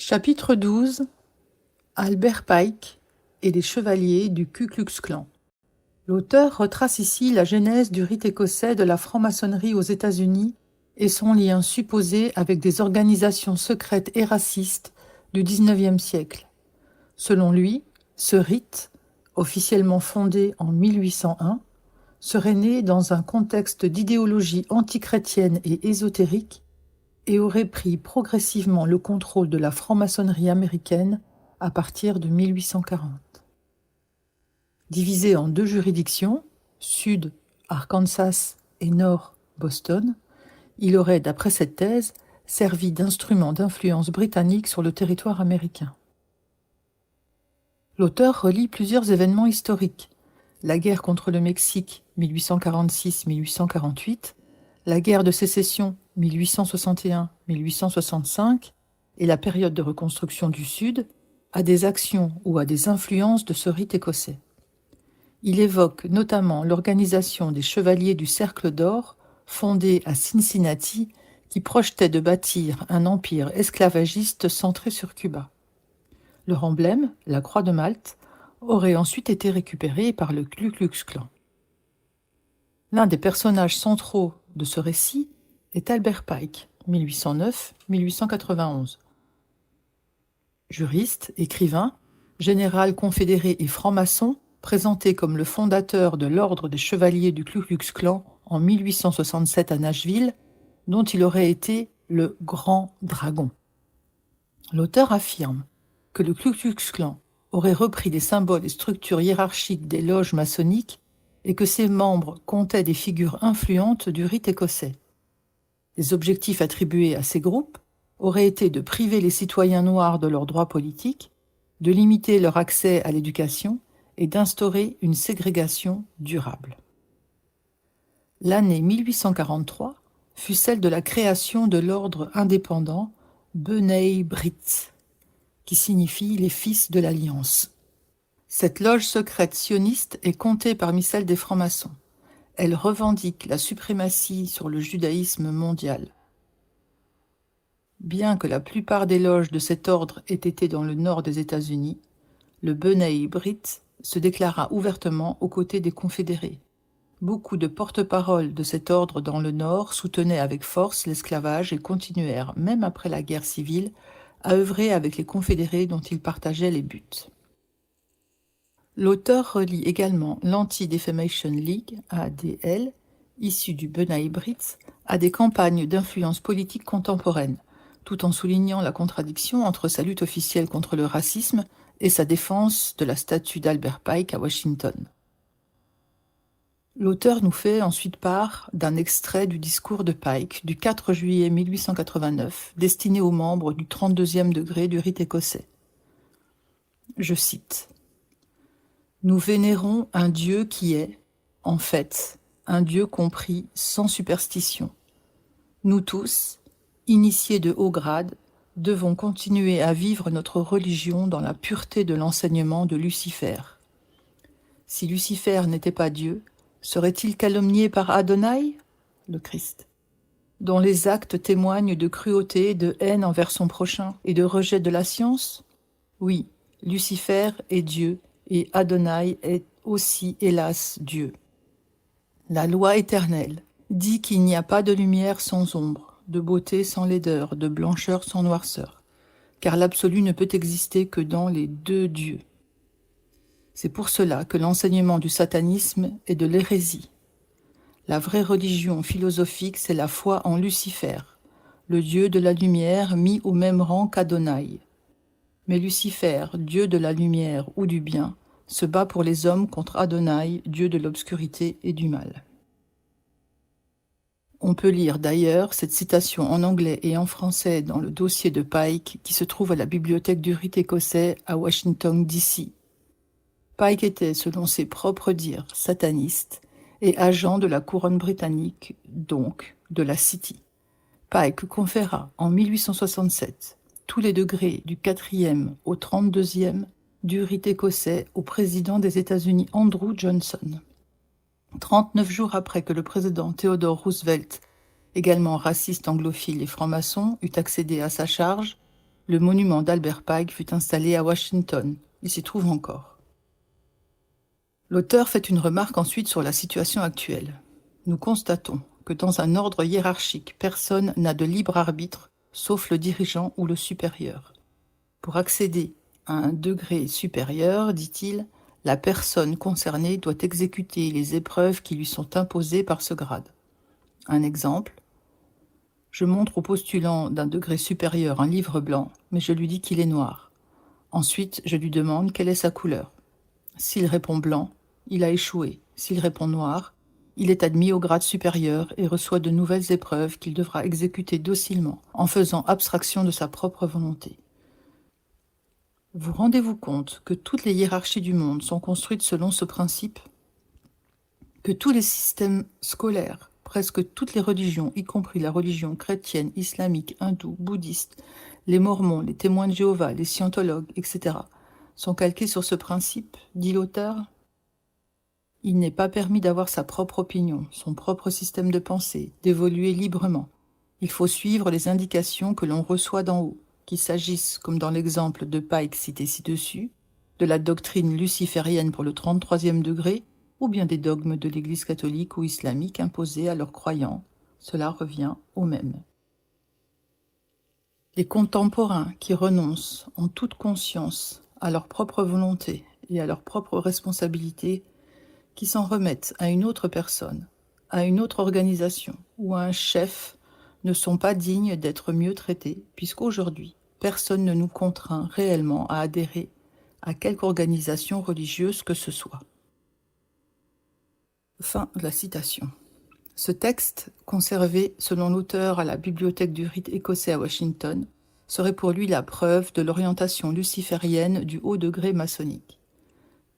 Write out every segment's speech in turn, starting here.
Chapitre 12 Albert Pike et les chevaliers du Ku Klux Klan. L'auteur retrace ici la genèse du rite écossais de la franc-maçonnerie aux États-Unis et son lien supposé avec des organisations secrètes et racistes du XIXe siècle. Selon lui, ce rite, officiellement fondé en 1801, serait né dans un contexte d'idéologie antichrétienne et ésotérique et aurait pris progressivement le contrôle de la franc-maçonnerie américaine à partir de 1840. Divisé en deux juridictions, Sud Arkansas et Nord Boston, il aurait, d'après cette thèse, servi d'instrument d'influence britannique sur le territoire américain. L'auteur relie plusieurs événements historiques: la guerre contre le Mexique 1846-1848, la guerre de sécession 1861-1865 et la période de reconstruction du Sud à des actions ou à des influences de ce rite écossais. Il évoque notamment l'organisation des Chevaliers du Cercle d'Or, fondée à Cincinnati, qui projetait de bâtir un empire esclavagiste centré sur Cuba. Leur emblème, la Croix de Malte, aurait ensuite été récupéré par le Ku Klux Klan. L'un des personnages centraux de ce récit est Albert Pike, 1809-1891. Juriste, écrivain, général confédéré et franc-maçon, présenté comme le fondateur de l'ordre des chevaliers du Ku Klux Klan en 1867 à Nashville, dont il aurait été le Grand Dragon. L'auteur affirme que le Ku Klux Klan aurait repris les symboles et structures hiérarchiques des loges maçonniques et que ses membres comptaient des figures influentes du rite écossais. Les objectifs attribués à ces groupes auraient été de priver les citoyens noirs de leurs droits politiques, de limiter leur accès à l'éducation et d'instaurer une ségrégation durable. L'année 1843 fut celle de la création de l'ordre indépendant B'nai B'rith, qui signifie les fils de l'Alliance. Cette loge secrète sioniste est comptée parmi celles des francs-maçons. Elle revendique la suprématie sur le judaïsme mondial. Bien que la plupart des loges de cet ordre aient été dans le nord des États-Unis, le B'nai B'rith se déclara ouvertement aux côtés des confédérés. Beaucoup de porte-paroles de cet ordre dans le Nord soutenaient avec force l'esclavage et continuèrent, même après la guerre civile, à œuvrer avec les confédérés dont ils partageaient les buts. L'auteur relie également l'Anti-Defamation League, ADL, issue du B'nai B'rith, à des campagnes d'influence politique contemporaine, tout en soulignant la contradiction entre sa lutte officielle contre le racisme et sa défense de la statue d'Albert Pike à Washington. L'auteur nous fait ensuite part d'un extrait du discours de Pike du 4 juillet 1889, destiné aux membres du 32e degré du rite écossais. Je cite : « Nous vénérons un Dieu qui est, en fait, un Dieu compris sans superstition. Nous tous, initiés de haut grade, devons continuer à vivre notre religion dans la pureté de l'enseignement de Lucifer. Si Lucifer n'était pas Dieu, serait-il calomnié par Adonai, le Christ, dont les actes témoignent de cruauté, de haine envers son prochain et de rejet de la science ? Oui, Lucifer est Dieu et Adonai est aussi, hélas, Dieu. La loi éternelle dit qu'il n'y a pas de lumière sans ombre, de beauté sans laideur, de blancheur sans noirceur, car l'absolu ne peut exister que dans les deux dieux. C'est pour cela que l'enseignement du satanisme est de l'hérésie. La vraie religion philosophique, c'est la foi en Lucifer, le dieu de la lumière mis au même rang qu'Adonai. Mais Lucifer, dieu de la lumière ou du bien, se bat pour les hommes contre Adonai, dieu de l'obscurité et du mal. On peut lire d'ailleurs cette citation en anglais et en français dans le dossier de Pike qui se trouve à la bibliothèque du rite écossais à Washington, D.C. Pike était, selon ses propres dires, sataniste et agent de la couronne britannique, donc de la City. Pike conféra en 1867 tous les degrés du 4e au 32e du rite écossais au président des États-Unis Andrew Johnson. 39 jours après que le président Theodore Roosevelt, également raciste anglophile et franc-maçon, eut accédé à sa charge, Le monument d'Albert Pike fut installé à Washington. Il s'y trouve encore. L'auteur fait une remarque ensuite sur la situation actuelle. Nous constatons que dans un ordre hiérarchique, personne n'a de libre arbitre, sauf le dirigeant ou le supérieur. Pour accéder à un degré supérieur, dit-il, la personne concernée doit exécuter les épreuves qui lui sont imposées par ce grade. Un exemple, je montre au postulant d'un degré supérieur un livre blanc, mais je lui dis qu'il est noir. Ensuite, je lui demande quelle est sa couleur. S'il répond blanc, il a échoué. S'il répond noir, il est admis au grade supérieur et reçoit de nouvelles épreuves qu'il devra exécuter docilement, en faisant abstraction de sa propre volonté. Vous rendez-vous compte que toutes les hiérarchies du monde sont construites selon ce principe? Que tous les systèmes scolaires, presque toutes les religions, y compris la religion chrétienne, islamique, hindoue, bouddhiste, les mormons, les témoins de Jéhovah, les scientologues, etc., sont calqués sur ce principe, dit l'auteur? Il n'est pas permis d'avoir sa propre opinion, son propre système de pensée, d'évoluer librement. Il faut suivre les indications que l'on reçoit d'en haut, qu'il s'agisse, comme dans l'exemple de Pike cité ci-dessus, de la doctrine luciférienne pour le 33e degré, ou bien des dogmes de l'Église catholique ou islamique imposés à leurs croyants. Cela revient au même. Les contemporains qui renoncent en toute conscience à leur propre volonté et à leur propre responsabilité, qui s'en remettent à une autre personne, à une autre organisation ou à un chef, ne sont pas dignes d'être mieux traités, puisqu'aujourd'hui, personne ne nous contraint réellement à adhérer à quelque organisation religieuse que ce soit. Fin de la citation. Ce texte, conservé selon l'auteur à la bibliothèque du rite écossais à Washington, serait pour lui la preuve de l'orientation luciférienne du haut degré maçonnique.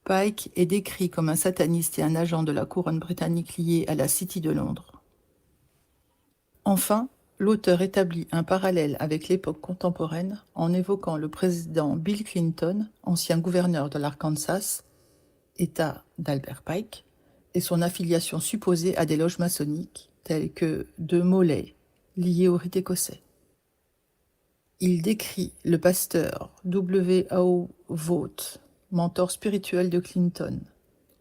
Pike est décrit comme un sataniste et un agent de la couronne britannique lié à la City de Londres. Enfin, l'auteur établit un parallèle avec l'époque contemporaine en évoquant le président Bill Clinton, ancien gouverneur de l'Arkansas, État d'Albert Pike, et son affiliation supposée à des loges maçonniques, telles que de Molay, liées au rite écossais. Il décrit le pasteur W.O. Vaught, mentor spirituel de Clinton,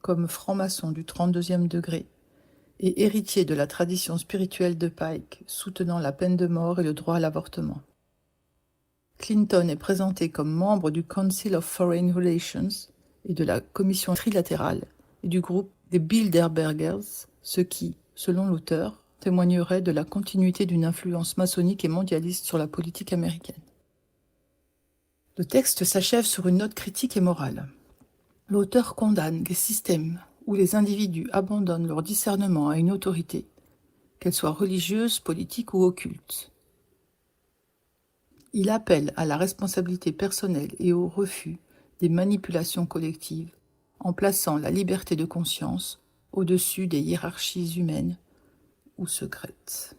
comme franc-maçon du 32e degré et héritier de la tradition spirituelle de Pike, soutenant la peine de mort et le droit à l'avortement. Clinton est présenté comme membre du Council of Foreign Relations et de la commission trilatérale et du groupe des Bilderbergers, ce qui, selon l'auteur, témoignerait de la continuité d'une influence maçonnique et mondialiste sur la politique américaine. Le texte s'achève sur une note critique et morale. L'auteur condamne les systèmes où les individus abandonnent leur discernement à une autorité, qu'elle soit religieuse, politique ou occulte. Il appelle à la responsabilité personnelle et au refus des manipulations collectives en plaçant la liberté de conscience au-dessus des hiérarchies humaines ou secrètes.